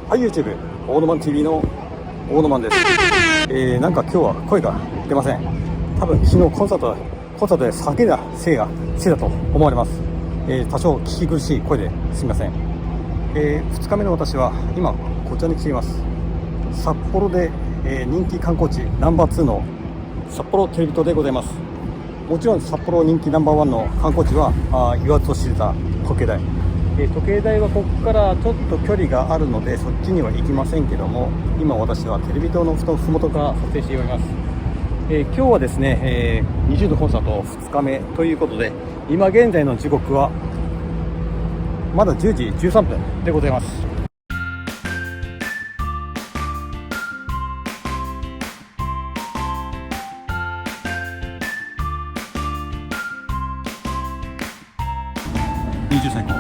はい、YouTube オーノマン TV のオーノマンです。なんか今日は声が出ません。多分昨日コンサートで叫んだせいだと思われます。多少聞き苦しい声ですみません。2日目の私は今こちらに来ています。札幌で、人気観光地ナンバー2の札幌テレビ塔でございます。もちろん札幌人気ナンバー1の観光地は言わずと知れた時計台。時計台はここからちょっと距離があるのでそっちには行きませんけども、今私はテレビ塔のふもとから撮影しております。今日はですね、20度コンサート2日目ということで、今現在の時刻はまだ10時13分でございます。20最高。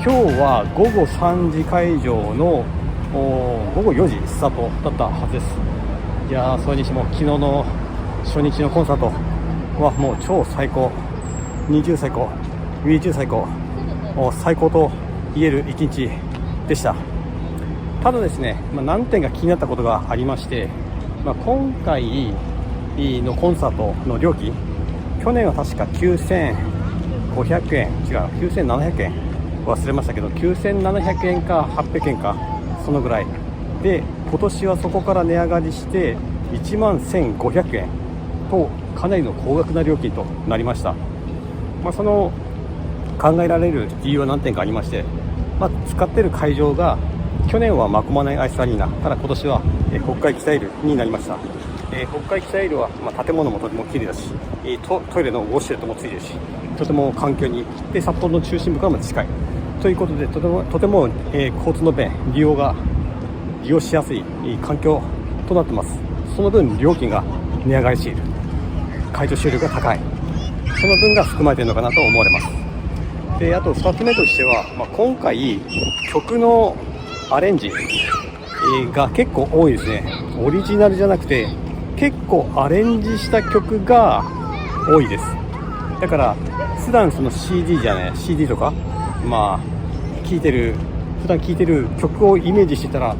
今日は午後3時会場の午後4時スタートだったはずです。いやー、それにしても昨日の初日のコンサートはもう超最高、20最高、20最高、最高と言える一日でした。ただですね、何点か気になったことがありまして、今回のコンサートの料金、去年は確か9500円、違う、9700円忘れましたけど、9700円か800円かそのぐらいで、今年はそこから値上がりして11500円とかなりの高額な料金となりました。その考えられる理由は何点かありまして、使っている会場が去年はマコマネアイスアリーナ、ただ今年は北海キサイルになりました。北海キサイルは、建物もとても綺麗だし、トイレのウォシュレットもついてるし、とても環境にで札幌の中心部からも近いということで、とても、交通の便、利用しやすい環境となってます。その分料金が値上がりしている、会場収入が高い、その分が含まれているのかなと思われます。で、あと2つ目としては、今回曲のアレンジが結構多いですね。オリジナルじゃなくて結構アレンジした曲が多いです。だから普段その CD とか普段聴いてる曲をイメージしてたら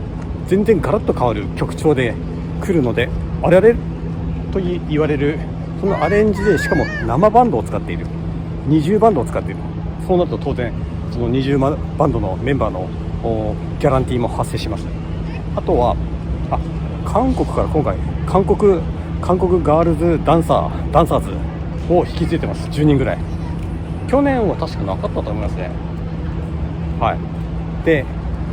全然ガラッと変わる曲調で来るので、あれと言われるそのアレンジで、しかも生バンドを使っている、20バンドを使っている。そうなると当然その20バンドのメンバーのギャランティーも発生します。あとは韓国から今回韓国ガールズダンサーズを引き継いでます。10人ぐらい。去年は確かなかったと思いますね。はい。で、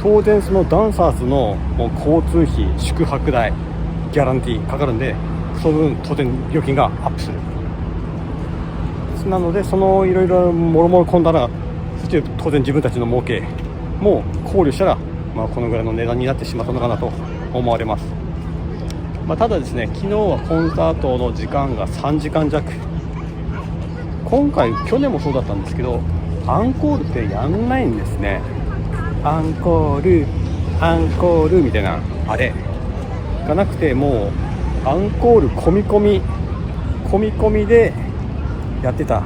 当然そのダンサーズの交通費、宿泊代、ギャランティーかかるんで、その分当然料金がアップする。なのでそのいろいろもろもろ込んだら、そして当然自分たちの儲けも考慮したら、このぐらいの値段になってしまったのかなと思われます。ただですね、昨日はコンサートの時間が3時間弱。去年もそうだったんですけど、アンコールってやんないんですね。アンコールみたいなあれがなくて、もうアンコール込み込みでやってた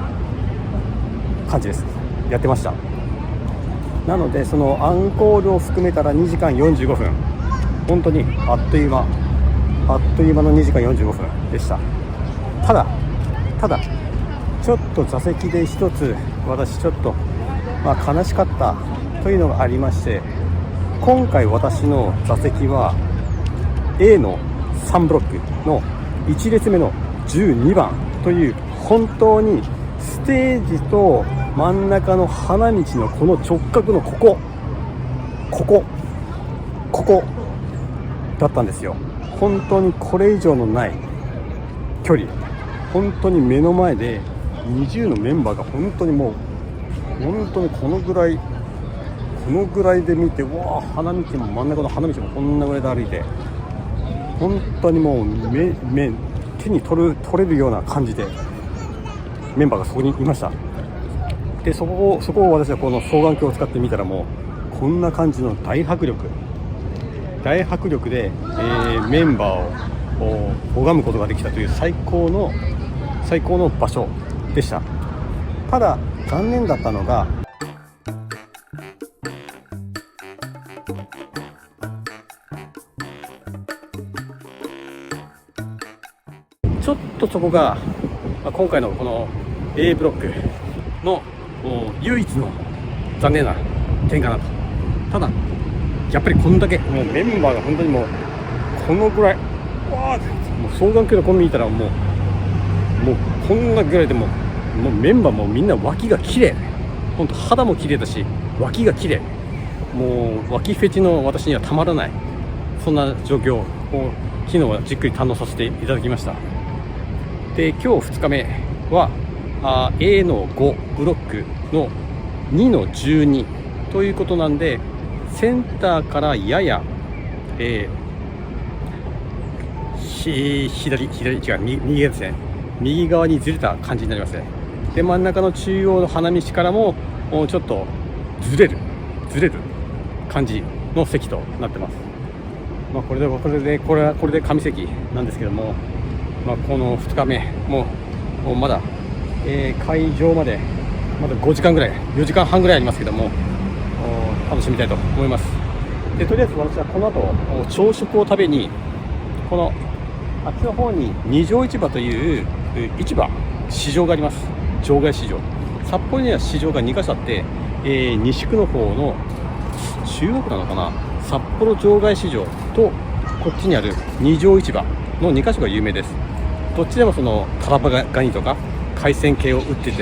感じです。やってました。なのでそのアンコールを含めたら2時間45分、本当にあっという間の2時間45分でした。ただちょっと座席で一つ私ちょっと悲しかったというのがありまして、今回私の座席は A の3ブロックの1列目の12番という、本当にステージと真ん中の花道のこの直角のここだったんですよ。本当にこれ以上のない距離、本当に目の前で20のメンバーが本当にこのぐらいで見て、花道も真ん中の花道もこんなぐらいで歩いて、本当にもう手に取れるような感じでメンバーがそこにいました。で、そこを私はこの双眼鏡を使ってみたら、もうこんな感じの大迫力で、メンバーを拝むことができたという最高の場所でした。ただ残念だったのが、ちょっとそこが今回のこの A ブロックの唯一の残念な点かなと。ただやっぱりこんだけもうメンバーが本当にもうこのぐらい、わー、もう双眼鏡でこれ見たらもうこんなぐらいでもうメンバーもみんな脇が綺麗、本当肌も綺麗だし脇が綺麗、もう脇フェチの私にはたまらない、そんな状況を昨日はじっくり堪能させていただきました。で今日2日目はA の5ブロックの2の12ということなんで、センターからやや、左違う右ですね、右側にずれた感じになりますね。で真ん中の中央の花道からもちょっとずれる感じの席となってます。これで上席なんですけども、この2日目もうまだ、会場までまだ5時間ぐらい、4時間半ぐらいありますけども、楽しみたいと思います。でとりあえず私はこの後朝食を食べに、このあっちの方に二条市場という市場があります。場外市場、札幌には市場が2カ所あって、西区の方の中央区なのかな、札幌場外市場とこっちにある二条市場の2カ所が有名です。どっちでもそのタラバガニとか海鮮系を売って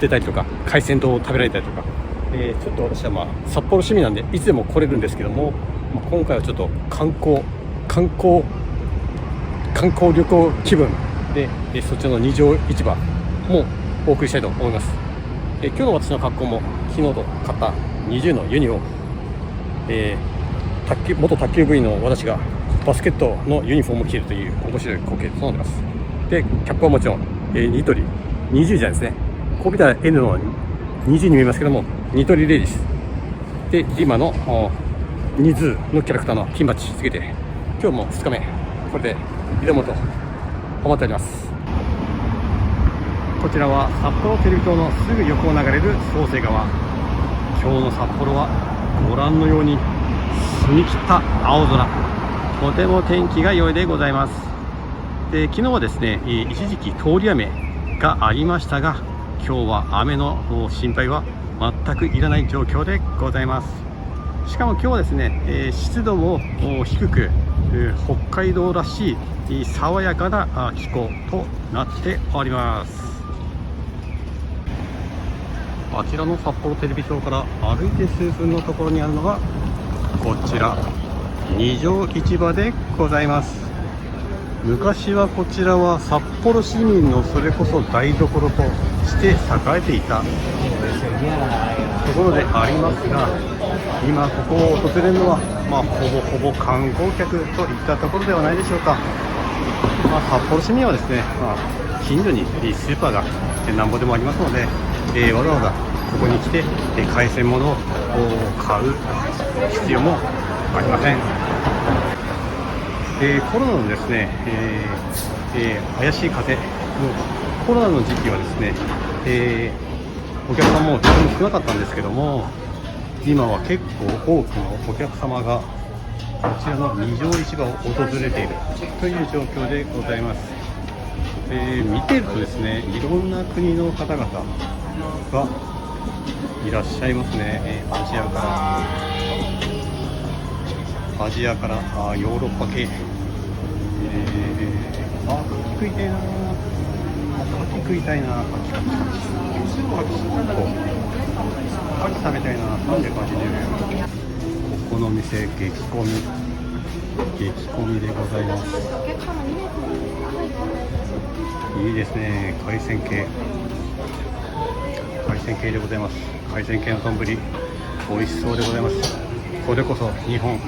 たりとか、海鮮丼を食べられたりとか、ちょっと私は札幌市民なんでいつでも来れるんですけども、今回はちょっと観光旅行気分で、そっちの二条市場もお送りしたいと思います。今日の私の格好も昨日と買った20のユニを、元卓球部員の私がバスケットのユニフォームを着るという面白い光景となっています。でキャップはもちろん、ニトリ20じゃないですね、こう見たら N の20に見えますけども、ニトリレディスで今のニズーのキャラクターの金バッジつけて、今日も2日目これで挑もうと思っております。こちらは札幌テレビ塔のすぐ横を流れる創成川。今日の札幌はご覧のように澄み切った青空、とても天気が良いでございます。で昨日はですね、一時期通り雨がありましたが、今日は雨の心配は全くいらない状況でございます。しかも今日はですね、湿度も低く、北海道らしい爽やかな気候となっております。あちらの札幌テレビ塔から歩いて数分のところにあるのがこちら二条市場でございます。昔はこちらは札幌市民のそれこそ台所として栄えていたところでありますが、今ここを訪れるのは、ほぼ観光客といったところではないでしょうか。札幌市民はですね、近所にスーパーがなんぼでもありますので、わざわざここに来て海鮮物を買う必要もありません。コロナのですね、怪しい風のコロナの時期はですね、お客さんも非常に少なかったんですけども、今は結構多くのお客様がこちらの二条市場を訪れているという状況でございます。見てるとですね、いろんな国の方々がいらっしゃいますね。アジアからヨーロッパ系、食いたいな、食いたいな、カキ食べたいな、380円。ここの店激混みでございます。いいですね、海鮮系でございます。海鮮系の丼、美味しそうでございます。これこそ日本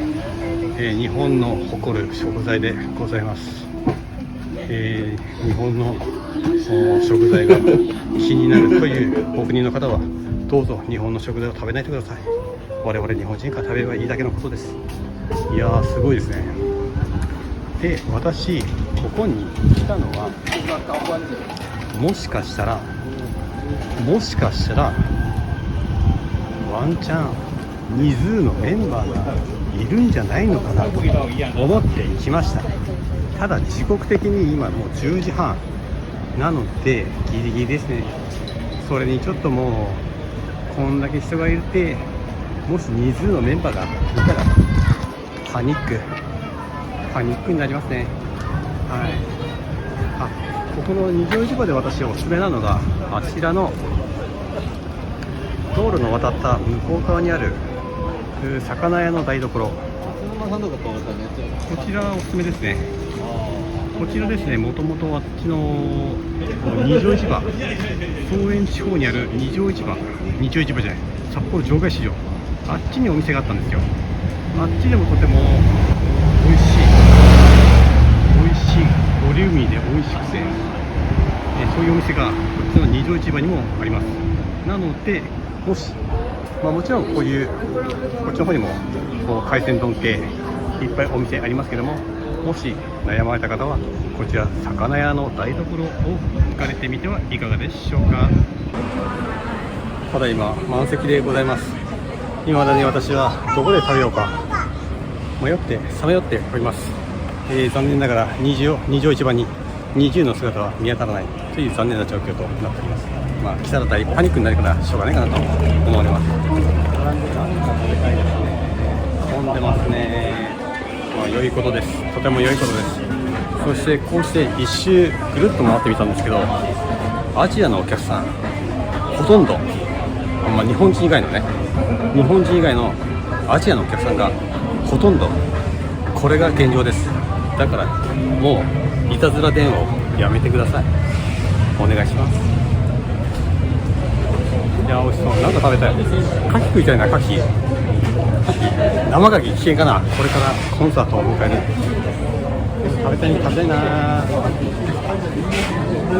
の誇る食材でございます。日本の食材が気になるというお国の方はどうぞ日本の食材を食べないでください。我々日本人から食べればいいだけのことです。いやーすごいですね。で私ここに来たのはもしかしたらもしかしたらワンチャンNiZOOのメンバーがいるんじゃないのかなと思ってきました。ただ時刻的に今もう10時半なのでギリギリですね。それにちょっともうこんだけ人がいて、もしNiZOOのメンバーがいたらパニックになりますね。はい。ここの二条市場で私おすすめなのが、あちらの道路の渡った向こう側にある魚屋の台所、こちらおすすめですね。こちらですね、もともとあっちの二条市場、総園地方にある二条市場じゃない、札幌場外市場、あっちにお店があったんですよ。あっちでもとても美味しい、ボリューミーで美味しくて、そういうお店がこっちの二条市場にもあります。なのでもし、もちろんこっちの方にも海鮮丼系いっぱいお店ありますけども、もし悩まれた方はこちら魚屋の台所を行かれてみてはいかがでしょうか。ただいま満席でございます。今までに私はどこで食べようかさまよっております。残念ながら二条市場にNiZOOの姿は見当たらないという残念な状況となっております。来たらパニックになるからしょうがないかなと思われます。混んでますね。良いことです。とても良いことです。そしてこうして一周ぐるっと回ってみたんですけど、アジアのお客さんほとんど、日本人以外のアジアのお客さんがほとんど、これが現状です。だからもういたずら電話をやめてください。お願いします。いや美味しそう。なんか食べたい。牡蠣食いたいな。生牡蠣危険かな。これからコンサートを迎える。食べたいな。す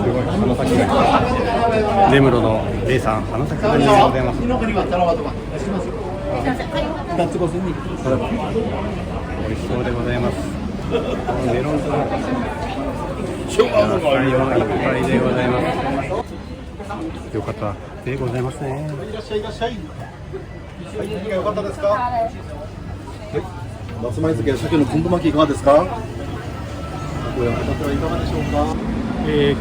ごい花咲ガニ。根室のレイさん、花咲ガニでございます。美味しそうでございます。メロンと野菜もいっぱいでございます。よかったでございますね。いらっしゃい。何が良かったですか。松前漬け鮭の昆布巻きいかがですか。いかがでしょうか。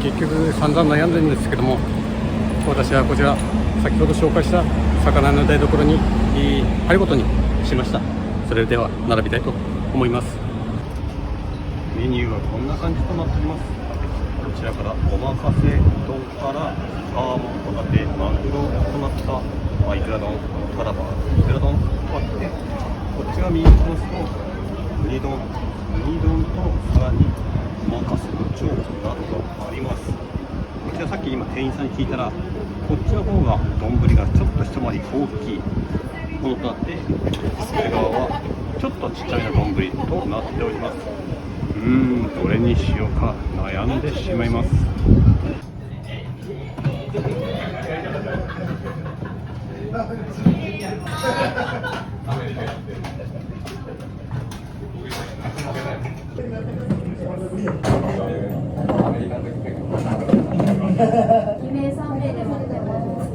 結局散々悩んでるんですけども、私はこちら先ほど紹介した魚の台所に入ることにしました。それでは並びたいと思います。メニューはこんな感じとなっております。こちらからおまかせ丼からサーモンホタテマグロとなったイクラ丼、タラバイクラ丼とあって、こっちが見えますとウニ丼とさらにおまかせのチョークなどがあります。こちらさっき今店員さんに聞いたら、こっちの方が丼がちょっと一回り大きいものとなって、こっち側はちょっとちっちゃめな丼となっております。どれにしようか悩んでしまいます。2名3名で待ってます。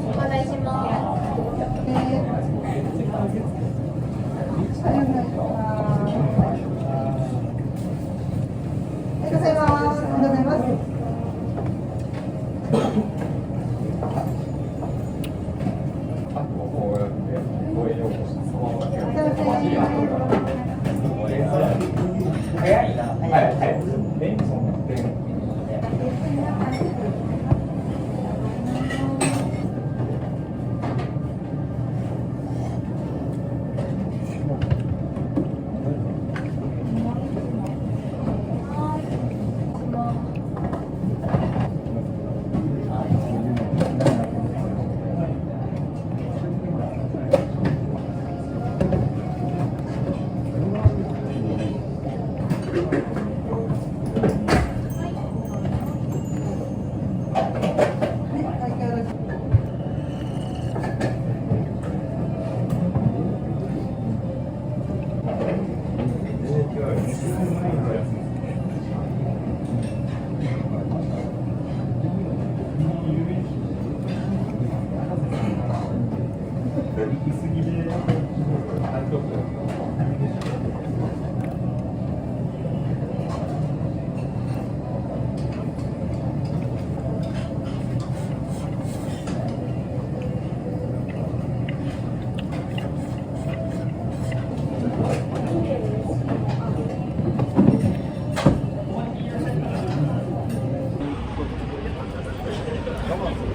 お願いします。ありがとうございます。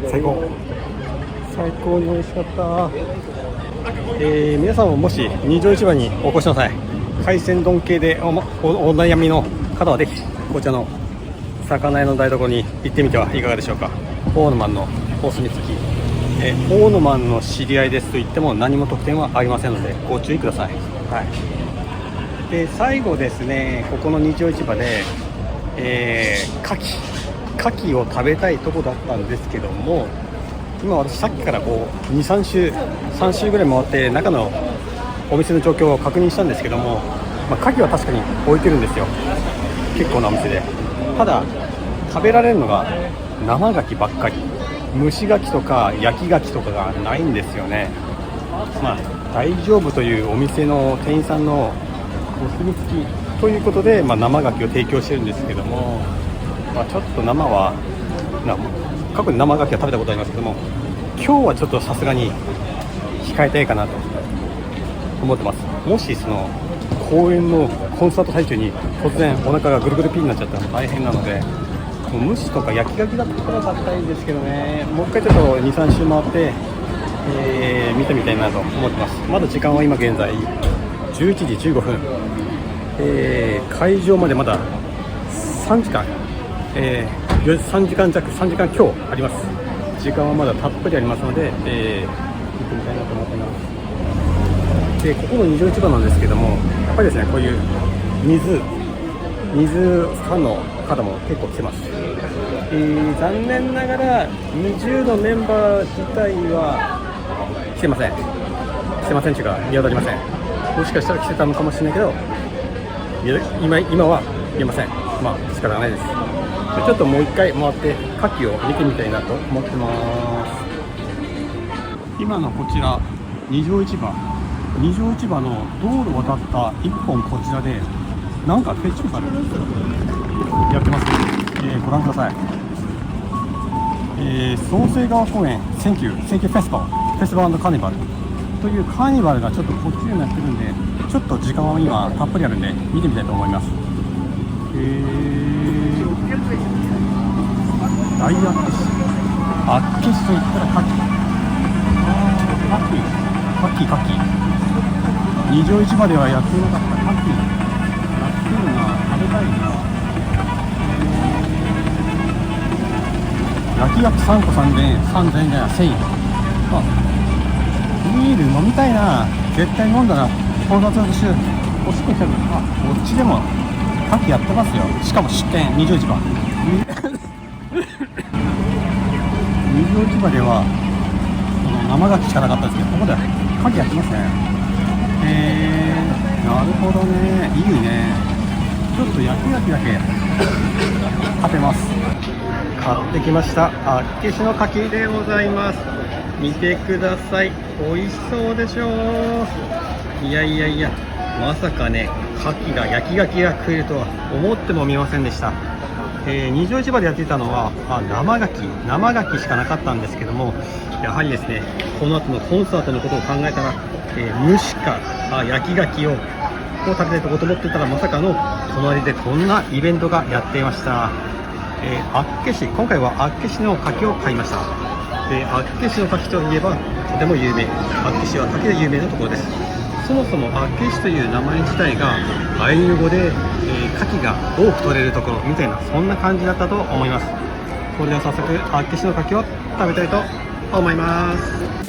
最高、最高に美味しかった。皆さんももし二条市場にお越しの際、海鮮丼系でお悩みの方はぜひこちらの魚屋の台所に行ってみてはいかがでしょうか。オーノマンのお墨付き、オーノマンの知り合いですと言っても何も特典はありませんのでご注意ください。はい、で最後ですね、ここの日曜市場で、牡蠣を食べたいとこだったんですけども、今私さっきからこう 3周ぐらい回って中のお店の状況を確認したんですけども、牡蠣は確かに置いてるんですよ、結構なお店で。ただ食べられるのが生牡蠣ばっかり、蒸し牡蠣とか焼き牡蠣とかがないんですよね。大丈夫というお店の店員さんのお墨付きということで、生牡蠣を提供してるんですけども、ちょっと生は過去に生牡蠣は食べたことありますけども、今日はちょっとさすがに控えたいかなと思ってます。もしその公演のコンサート最中に突然お腹がぐるぐるピンになっちゃったら大変なので、もう蒸しとか焼き牡蠣だったら食べたいんですけどね。もう一回ちょっと 2,3 周回って、見てみたいなと思ってます。まだ時間は今現在11時15分、会場までまだ3時間3時間弱、3時間強あります。時間はまだたっぷりありますので、見てみたいなと思っています。でここの二条市場なんですけども、やっぱりですね、こういう水ファンの方も結構来てます。残念ながら20のメンバー自体は来てませんというか見当たりません。もしかしたら来てたのかもしれないけど、今は言えません。仕方ないです。ちょっともう一回回って牡蠣を見てみたいなと思ってます。今のこちら二条市場の道路を渡った一本こちらでなんかフェスティバルやってます。ご覧ください。創成川公園センキューフェスティバル&カーニバルというカーニバルがちょっとこっちになってるんで、ちょっと時間は今たっぷりあるんで見てみたいと思います。大厚岸といったら牡蠣二条市場ではやっていなかった牡蠣やってるな、食べたいな。焼き牡蠣3個3000円じゃ1000円。ビール飲みたいな。絶対飲んだら混雑の週おしっこ来たる。こっちでも牡蠣やってますよ。しかも出店二条市場二条市場では生牡蠣しかなかったですけど、ここでは牡蠣やってますね。なるほどね、いいね。ちょっと焼き牡蠣だけ食べます。買ってきました。厚岸の牡蠣でございます。見てください、美味しそうでしょう。いやまさかね、焼き牡蠣が食えるとは思ってもみませんでした。二条市場でやっていたのは生牡蠣しかなかったんですけども、やはりですね、この後のコンサートのことを考えたら、蒸しか焼き牡蠣を食べたいと思っていたら、まさかの隣でこんなイベントがやっていました。今回は厚岸の牡蠣を買いました。厚岸の牡蠣といえばとても有名、厚岸は牡蠣で有名なところです。そもそも厚岸という名前自体がアイヌ語で、牡蠣が多く取れるところみたいな、そんな感じだったと思います。それでは早速厚岸の牡蠣を食べたいと思います。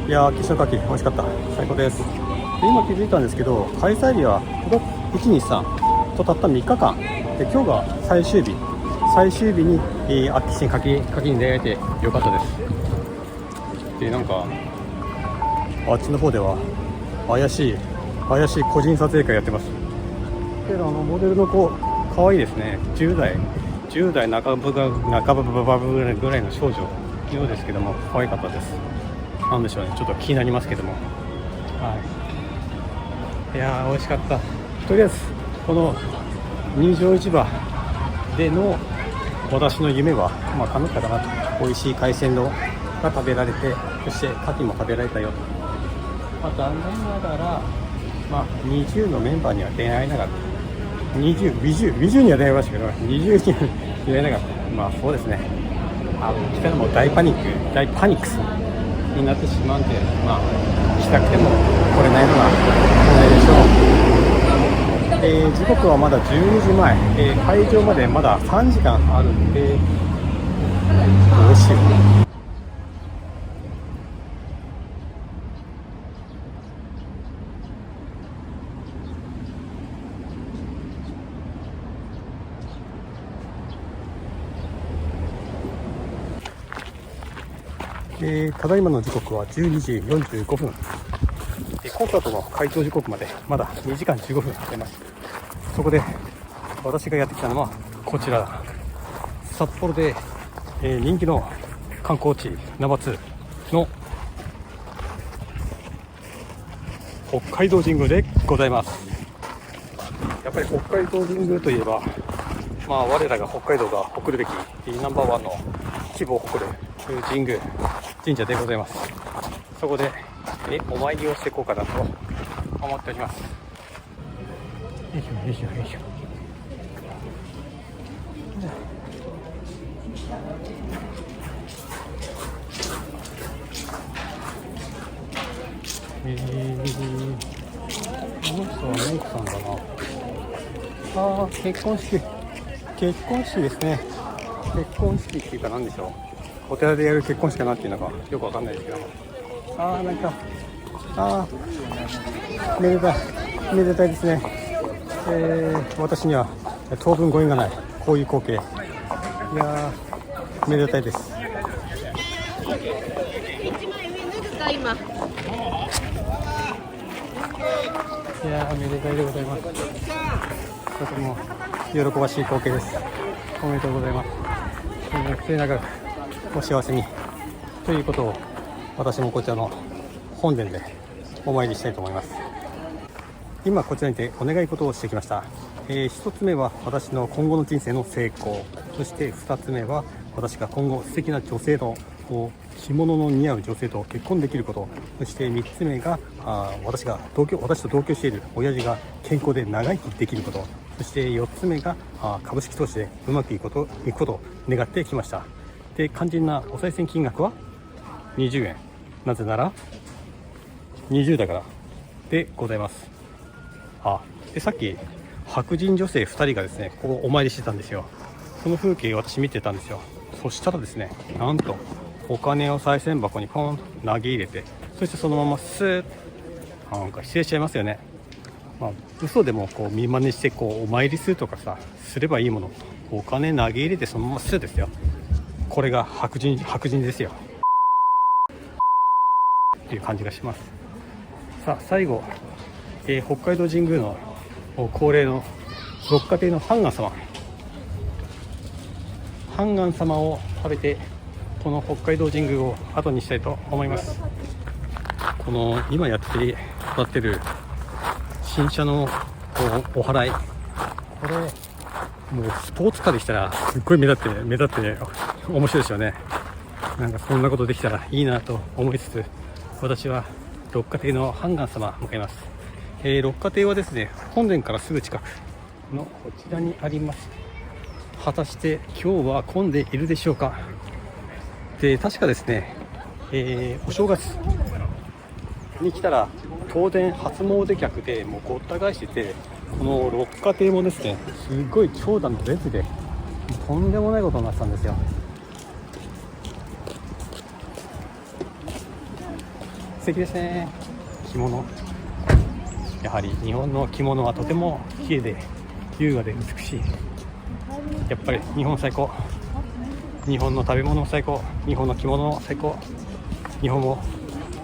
いやー、岸の牡蠣美味しかった。最高です。で今気づいたんですけど、開催日は123とたった3日間で、今日が最終日に、岸に牡蠣に出会えてよかったです。でなんかあっちの方では怪しい個人撮影会やってます。けどモデルの子可愛いですね。10代半ばぐらいの少女のようですけども、可愛かったです。なんでしょうね、ちょっと気になりますけども、はい、いやー美味しかった。とりあえずこの入場市場での私の夢は叶ったかなと。美味しい海鮮丼が食べられて、そして牡蠣も食べられたよと。残念ながら、20のメンバーには出会えなかった。20には出会いましたけど、20には出会えなかった。そうですね。来たらもう大パニックスになってしまうんで、来たくても来れないのが問題でしょう。時刻はまだ12時前、会場までまだ3時間あるんで、どうしよう。ただいまの時刻は12時45分。コンサートの開場時刻までまだ2時間15分あります。そこで私がやってきたのはこちら、札幌で、人気の観光地ナンバー2の北海道神宮でございます。やっぱり北海道神宮といえば、我らが北海道が誇るべきナンバーワンの規模を誇る神宮神社でございます。そこでお参りをしていこうかなと思っております。よいしょよいしょよいしょ。この人はメイクさんだな。結婚式ですね。結婚式っていうか何でしょう、お寺でやる結婚式かなっていうのがよくわかんないですけども、めでたいですね。私には当分ご縁がないこういう光景、いやーめでたいです。いやーめでたいでございます。とても喜ばしい光景です。おめでとうございます。末永くお幸せにということを、私もこちらの本殿でお参りしたいと思います。今こちらにてお願い事をしてきました。1つ目は私の今後の人生の成功、そして2つ目は私が今後素敵な女性の着物の似合う女性と結婚できること、そして3つ目が私と同居している親父が健康で長生きできること、そして4つ目が株式投資でうまくいくことを願ってきました。で、肝心なお賽銭金額は20円、なぜなら20だからでございます。でさっき白人女性2人がですね、ここお参りしてたんですよ。その風景を私見てたんですよ。そしたらですね、なんとお金を賽銭箱にポンと投げ入れて、そしてそのままスーッ、なんか失礼しちゃいますよね。嘘でも見真似してお参りするとかすればいいもの、お金投げ入れてそのままスーですよ。これが白人ですよっていう感じがします。最後、北海道神宮の恒例の六花亭のハンガン様を食べて、この北海道神宮を後にしたいと思います。この今やってる新車のお祓い、これもうスポーツカーでしたらすっごい目立って面白いですよね。なんかそんなことできたらいいなと思いつつ、私は六花亭のハンガン様向かいます。六花亭はですね、本殿からすぐ近くのこちらにあります。果たして今日は混んでいるでしょうか。で、確かですね、お正月に来たら当然初詣客でもうごった返してて、この六花亭もですね、すごい長蛇の列でとんでもないことになってたんですよ。敵ですね。着物、やはり日本の着物はとても綺麗で優雅で美しい。やっぱり日本最高。日本の食べ物最高。日本の着物最高。日本の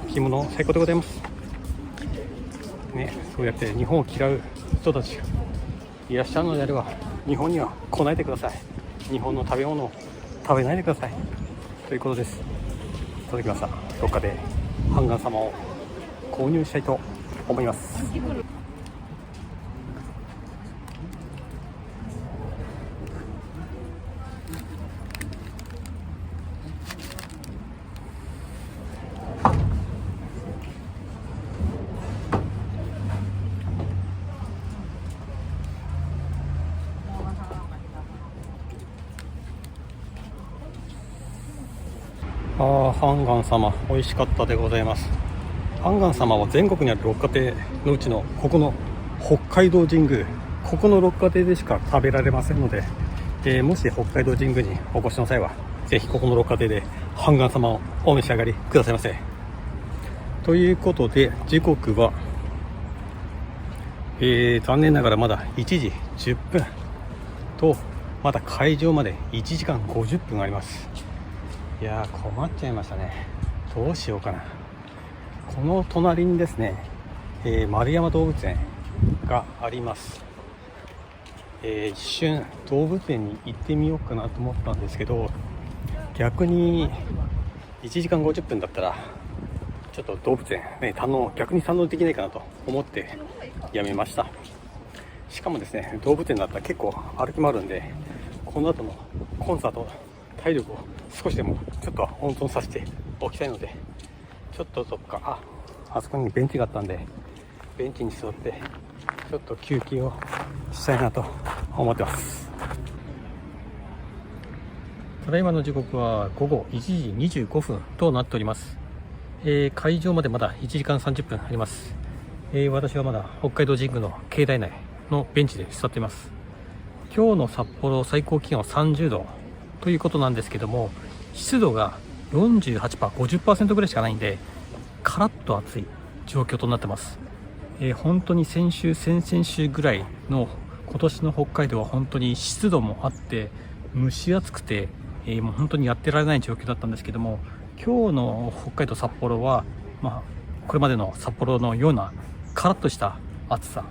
着物最高でございますね。そうやって日本を嫌う人たちがいらっしゃるのであれば、日本には来ないでください。日本の食べ物を食べないでくださいということです。届きました。どっかでハンガン様を購入したいと思います。ハンガン様美味しかったでございます。ハンガン様は全国にある六花亭のうちのここの北海道神宮、ここの六花亭でしか食べられませんので、もし北海道神宮にお越しの際はぜひここの六花亭でハンガン様をお召し上がりくださいませ。ということで時刻は、残念ながらまだ1時10分とまだ会場まで1時間50分あります。いやー困っちゃいましたね。どうしようかな。この隣にですね、丸山動物園があります。一瞬動物園に行ってみようかなと思ったんですけど、逆に1時間50分だったらちょっと動物園、ね、逆に堪能できないかなと思ってやめました。しかもですね、動物園だったら結構歩き回るんで、この後のコンサート体力を少しでもちょっと温存させておきたいので、ちょっとどっかあそこにベンチがあったんで、ベンチに座ってちょっと休憩をしたいなと思ってます。ただいまの時刻は午後1時25分となっております。会場までまだ1時間30分あります。私はまだ北海道神宮の境内内のベンチで座っています。今日の札幌最高気温は30度ということなんですけども、湿度が 48%、50% ぐらいしかないんで、カラッと暑い状況となってます。本当に先々週ぐらいの今年の北海道は本当に湿度もあって蒸し暑くて、もう本当にやってられない状況だったんですけども、今日の北海道札幌は、これまでの札幌のようなカラッとした暑さ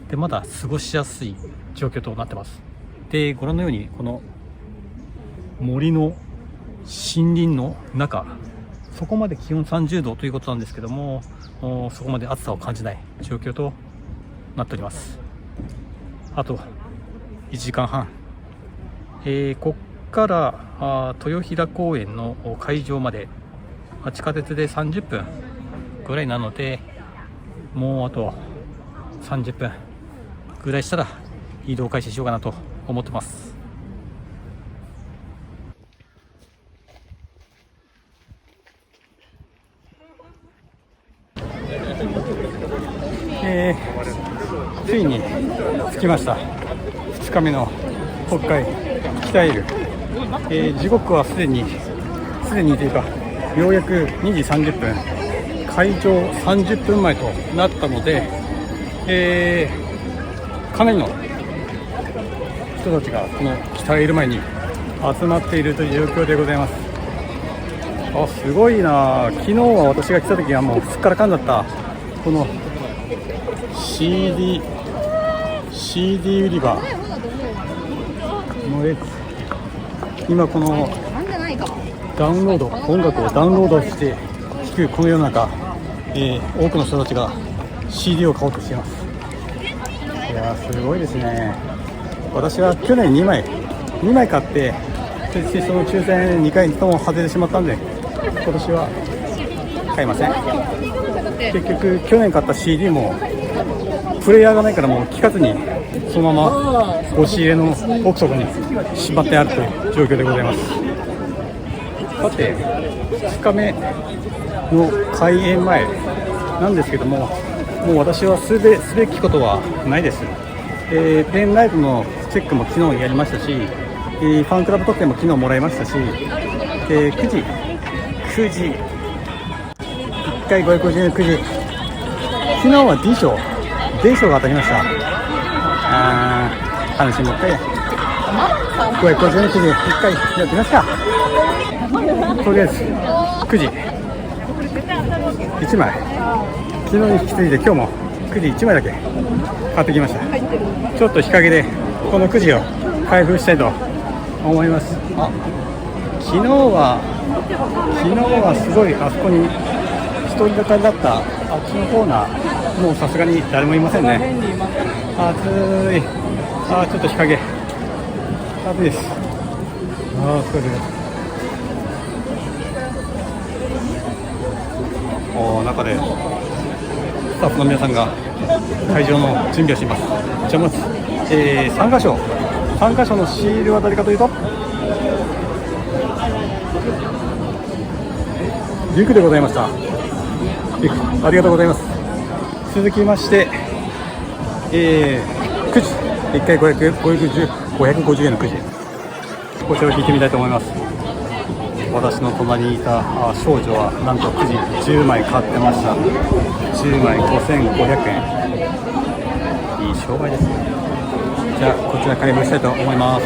で、まだ過ごしやすい状況となってます。で、ご覧のようにこの森の森林の中、そこまで気温30度ということなんですけども、そこまで暑さを感じない状況となっております。あと1時間半、こっから豊平公園の会場まで地下鉄で30分ぐらいなので、もうあと30分ぐらいしたら移動開始しようかなと思ってます。ついに着きました。2日目の北海北エル、時刻はすでにというか、ようやく2時30分、開場30分前となったので、かなりの人たちがこの北エル前に集まっているという状況でございます。すごいな。昨日は私が来た時はもうすっからかんだったこの CD 売り場の列、今このダウンロード、音楽をダウンロードして聴くこの世の中、多くの人たちが CD を買おうとしています。いやーすごいですね。私は去年2枚買って、そしてその抽選2回とも外れてしまったんで、今年は買いません。結局去年買った CD もプレイヤーがないから、もう聴かずにそのまま押し入れの奥底にしまってあるという状況でございます。さて2日目の開演前なんですけども、もう私はすべきことはないです。ペンライトのチェックも昨日やりましたし、ファンクラブ特典も昨日もらいましたし、9時1回550円くじ。昨日は D 賞が当たりました。楽しみって550円くじ1回やってみますか。とりあえずくじ1枚、昨日に引き継いで今日もくじ1枚だけ買ってきました。ちょっと日陰でこのくじを開封したいと思います。昨日はすごいあそこに一人がかりだったあっちのコーナー、もうさすがに誰もいませんね。暑い。ちょっと日陰暑いです。すごいです。中でスタッフの皆さんが会場の準備をしています。じゃあまず、3カ所のシールは誰かというとリクでございました。リクありがとうございます。続きまして、くじ1回550円のくじ、こちらを引いてみたいと思います。私の隣にいた少女はなんとくじ10枚買ってました。10枚5500円、いい商売ですね。じゃあこちら開封したいと思います。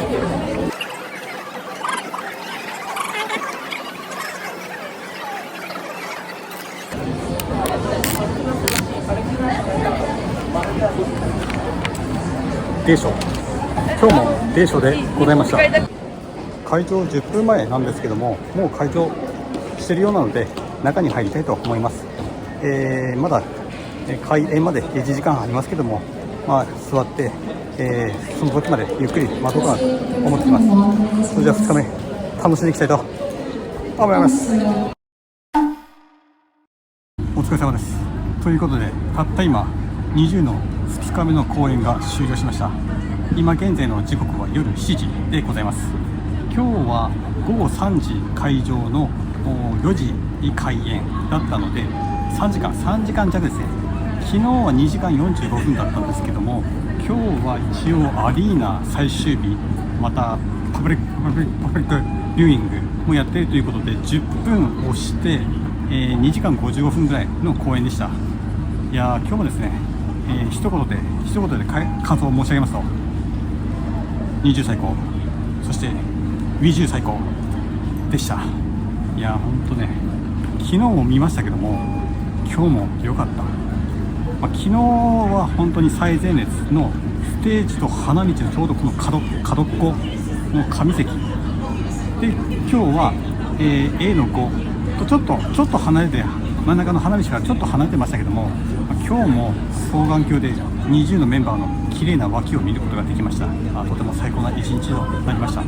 デーション、今日もデーションでございました。会場10分前なんですけども、もう会場してるようなので中に入りたいと思います。まだ開演まで1時間ありますけども、座って、その時までゆっくり待とうかなと思っています。それじゃあ2日目楽しんでいきたいと思います。お疲れ様です。ということでたった今20の2日目の公演が終了しました。今現在の時刻は夜7時でございます。今日は午後3時会場の4時開演だったので3時間弱ですね。昨日は2時間45分だったんですけども、今日は一応アリーナ最終日、またパブリックビューイングもやっているということで10分押して2時間55分ぐらいの公演でした。いやー、今日もですね、一言で感想を申し上げますと20最高、そして20最高でした。いやー、ほんとね、昨日も見ましたけども今日も良かった。昨日は本当に最前列のステージと花道のちょうどこの角っこの上席で、今日は、A の5とちょっと離れて、真ん中の花道からちょっと離れてましたけども、今日も双眼鏡で20のメンバーの綺麗な脇を見ることができました。とても最高な一日となりました。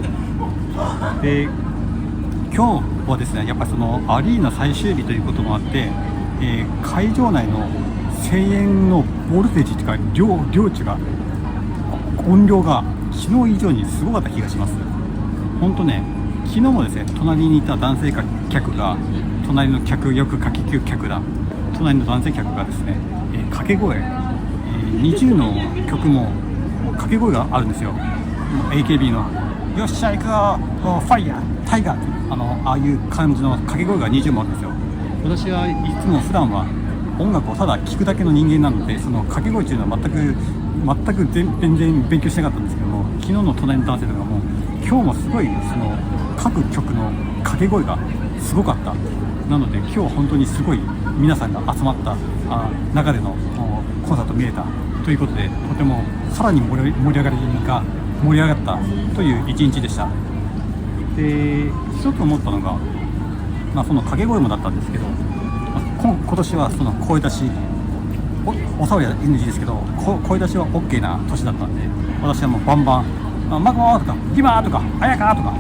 で、今日はですね、やっぱりそのアリーナ最終日ということもあって、会場内の声援のボルテージというか量値が、音量が昨日以上にすごかった気がします。本当ね、昨日もですね、隣にいた男性客が、隣の客、よく掛け9客だ、隣の男性客がですね、掛け声、20の曲も掛け声があるんですよ。AKB のよっしゃ行くぞファイヤータイガー、ああいう感じの掛け声が20もあるんですよ。私はいつも普段は音楽をただ聴くだけの人間なので、その掛け声というのは全く全然勉強してなかったんですけども、昨日の隣の男性とかも今日もすごいその各曲の掛け声がすごかった。なので今日本当にすごい皆さんが集まった中でのコンサート見れたということで、とてもさらに盛り上がったという一日でした。で、一つ思ったのが、その掛け声もだったんですけど、今年はその声出しお触りは NG ですけど、声出しは OK な年だったんで、私はもうバンバンマコーとかギバーとかあやかとか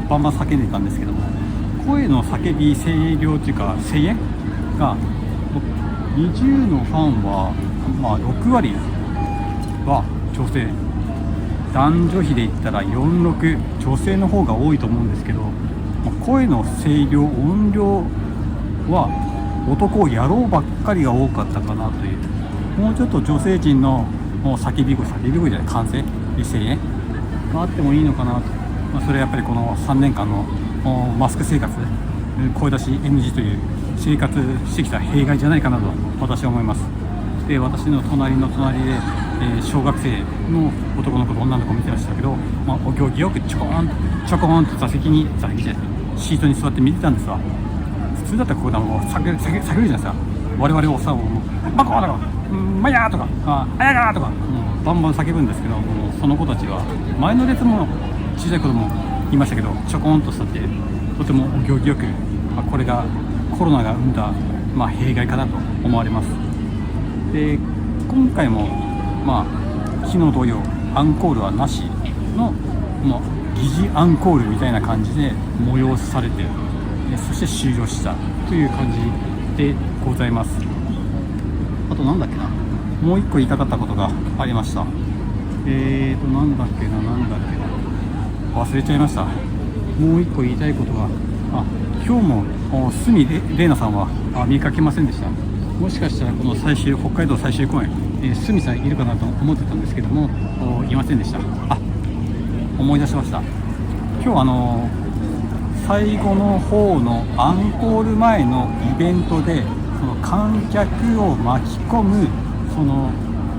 バンバン叫んでいたんですけども、声の叫び声量というか声援が20のファンは6割は女性、男女比で言ったら46、女性の方が多いと思うんですけど、声の声量、音量は男野郎ばっかりが多かったかなという。もうちょっと女性陣の叫び声じゃない、歓声、声援があってもいいのかなと。それはやっぱりこの3年間のマスク生活、声出し NG という生活してきた弊害じゃないかなと私は思います。で、私の隣の隣で、小学生の男の子と女の子を見てましたけど、お行儀よくちょこーんと座席じゃないシートに座って見てたんですわ。普通だったらここでもう叫るじゃないですか。我々おっさんをバコーとかマヤーとかあやがーとか、バンバン叫ぶんですけど、その子たちは前の列も小さい子供いましたけど、ちょこんと座ってとてもお行儀よく、これがコロナが生んだ、弊害かなと思われます。で、今回も昨日同様アンコールはなしの疑似アンコールみたいな感じで催されて、そして終了したという感じでございます。あとなんだっけな、もう一個言いたかったことがありました。なんだっけな忘れちゃいました。もう一個言いたいことが、今日も鷲見玲奈さんは見かけませんでした。もしかしたらこの北海道最終公演、鷲見さんいるかなと思ってたんですけども、いませんでした。思い出しました。今日最後の方のアンコール前のイベントで、その観客を巻き込むその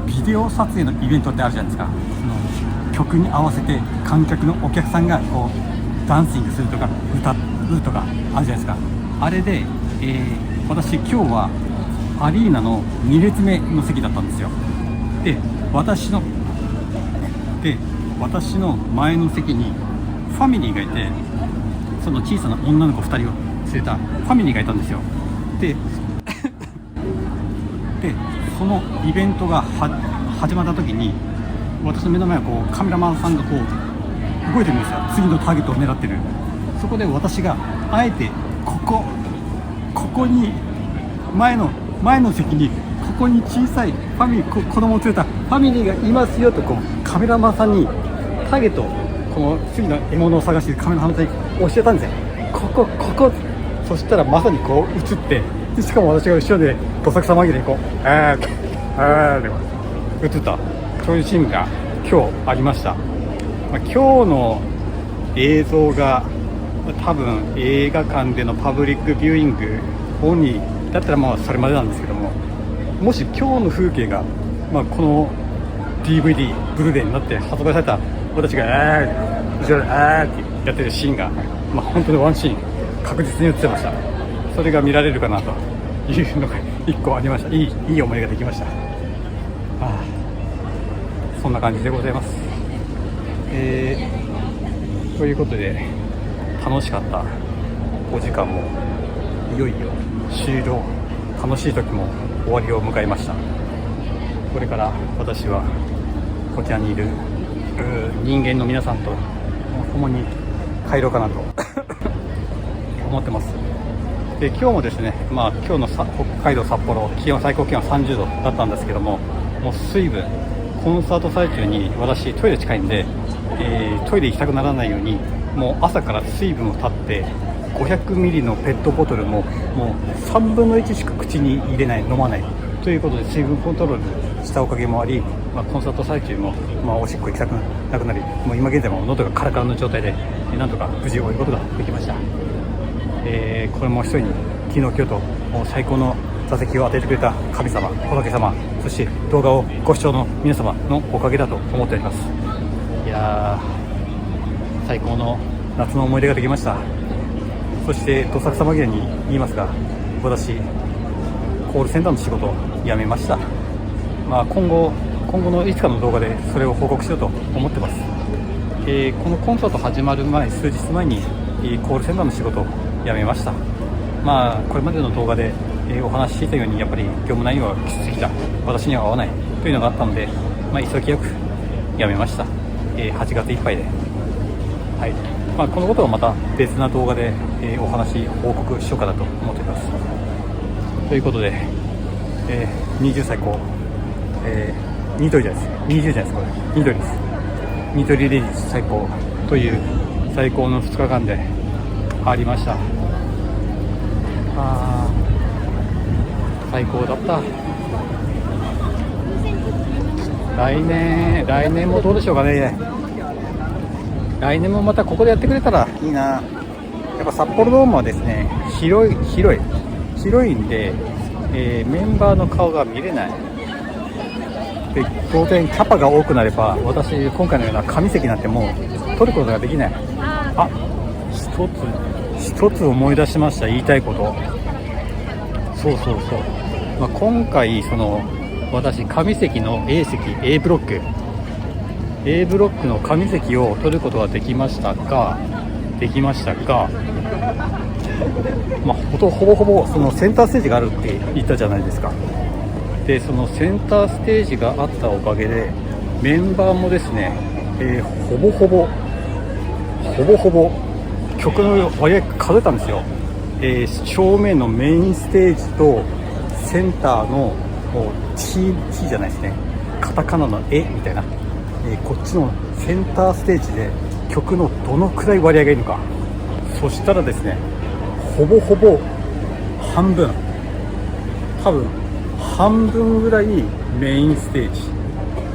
ビデオ撮影のイベントってあるじゃないですか。その曲に合わせて観客のお客さんがこうダンシングするとか歌うとかあるじゃないですか。あれで、私今日はアリーナの2列目の席だったんですよ。で、私の前の席にファミリーがいて、その小さな女の子2人を連れたファミリーがいたんですよ。でそのイベントが始まった時に、私の目の前はこうカメラマンさんがこう動いてるんですよ。次のターゲットを狙ってる。そこで私があえてここに前の席にここに小さいファミリー、子供を連れたファミリーがいますよと、こうカメラマンさんにターゲットを、この次の獲物を探しているカメラマンさんに教えたんですよ。ここ。そしたらまさにこう映って、でしかも私が後ろでどさくさ紛れにこうって映った、そういうシーンが今日ありました。今日の映像が多分映画館でのパブリックビューイングオンリーだったらそれまでなんですけども、もし今日の風景が、この DVD ブルーレイになって発売された私が後ろでってやってるシーンが、本当にワンシーン確実に映ってました。それが見られるかなというのが1個ありました。いい思いができました。そんな感じでございます。ということで楽しかったお時間もいよいよ終了、楽しい時も終わりを迎えました。これから私はこちらにいる人間の皆さんと共に帰ろうかなと思ってます。で、今日もですね、今日の北海道札幌最高気温30度だったんですけども、もう水分、コンサート最中に私トイレ近いんで、トイレ行きたくならないようにもう朝から水分を断って、500ミリのペットボトルももう3分の1しか口に入れない、飲まないということで水分コントロールしたおかげもあり、コンサート最中も、おしっこ行きたくなくなり、もう今現在も喉がカラカラの状態で、なんとか無事終えることができました。これも一人に昨日今日と最高の座席を与えてくれた神様、仏様、そして動画をご視聴の皆様のおかげだと思っております。いやー、最高の夏の思い出ができました。そしてどさくさ紛れに言いますが、私コールセンターの仕事を辞めました。今後のいつかの動画でそれを報告しようと思ってます。このコンサート始まる前、数日前にコールセンターの仕事を辞めました。これまでの動画でお話ししていたように、やっぱり業務内容はきつすぎた、私には合わないというのがあったので、急ぎよく辞めました。8月いっぱいで、はい。このことはまた別な動画で、お話報告しようかなと思っています。ということで、20最高、ニトリじゃないです、20じゃないです、これニトリです。ニトリレディース最高という最高の2日間でありました。最高だった。来年もどうでしょうかね。来年もまたここでやってくれたらいいな。やっぱ札幌ドームはですね、広い白いんで、メンバーの顔が見れない。で当然キャパが多くなれば、私今回のような紙席なんてもう取ることができない。あ、一つ思い出しました。言いたいこと。そう、今回その私紙席の A 席 A ブロックの紙席を取ることができましたが、ほぼほぼそのセンターステージがあるって言ったじゃないですか。でそのセンターステージがあったおかげでメンバーもですね、ほぼほぼ曲の割合数えたんですよ。正面のメインステージとセンターの T じゃないですね、カタカナの絵みたいな、こっちのセンターステージで曲のどのくらい割合がいいのか。そしたらですね、ほぼほぼ半分、多分半分ぐらいメインステージ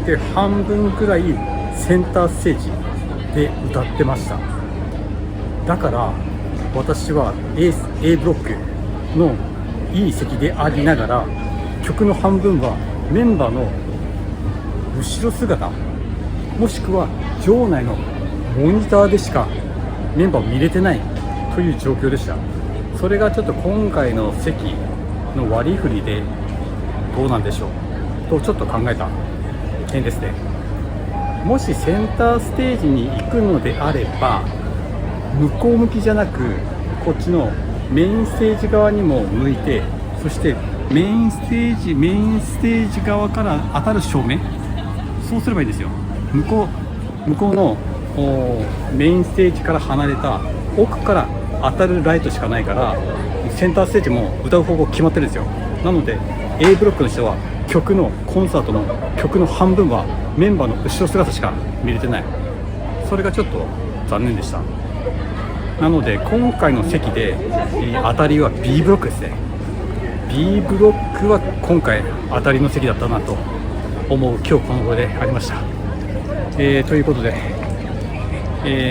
で、半分ぐらいセンターステージで歌ってました。だから私は A ブロックのいい席でありながら、曲の半分はメンバーの後ろ姿、もしくは場内のモニターでしかメンバーを見れてないという状況でした。それがちょっと今回の席の割り振りでどうなんでしょうとちょっと考えた点ですね。もしセンターステージに行くのであれば、向こう向きじゃなくこっちのメインステージ側にも向いて、そしてメインステージ側から当たる照明、そうすればいいですよ。向こうのメインステージから離れた奥から当たるライトしかないから、センターステージも歌う方向決まってるんですよ。なので A ブロックの人はコンサートの曲の半分はメンバーの後ろ姿しか見れてない。それがちょっと残念でした。なので今回の席で、当たりは B ブロックですね。B ブロックは今回当たりの席だったなと思う今日この頃でありました。ということで、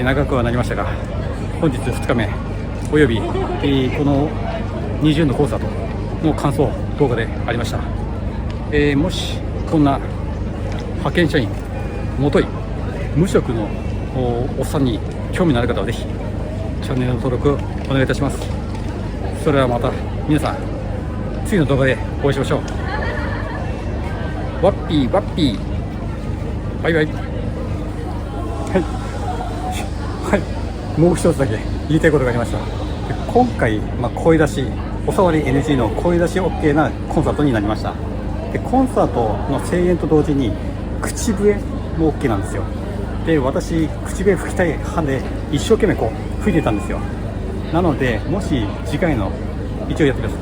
長くはなりましたが、本日2日目および、この20のコンサートの感想動画でありました。もしこんな派遣社員もとい無職のおっさんに興味のある方はぜひチャンネルの登録をお願いいたします。それではまた皆さん次の動画でお会いしましょう。ワッピーバイバイ。はい、もう一つだけ言いたいことがありました。今回、声出しお触り NG の声出し OK なコンサートになりました。でコンサートの声援と同時に口笛も OK なんですよ。で私口笛吹きたい派で一生懸命こう吹いてたんですよ。なのでもし次回の一応やってください。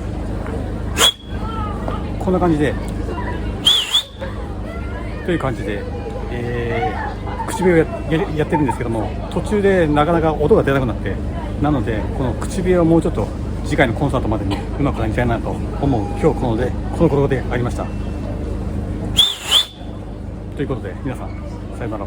こんな感じでという感じで、口笛を やってるんですけども、途中でなかなか音が出なくなって、なのでこの口笛はもうちょっと次回のコンサートまでにうまくなりたいなと思う今日この頃でありました。ということで皆さんさよなら。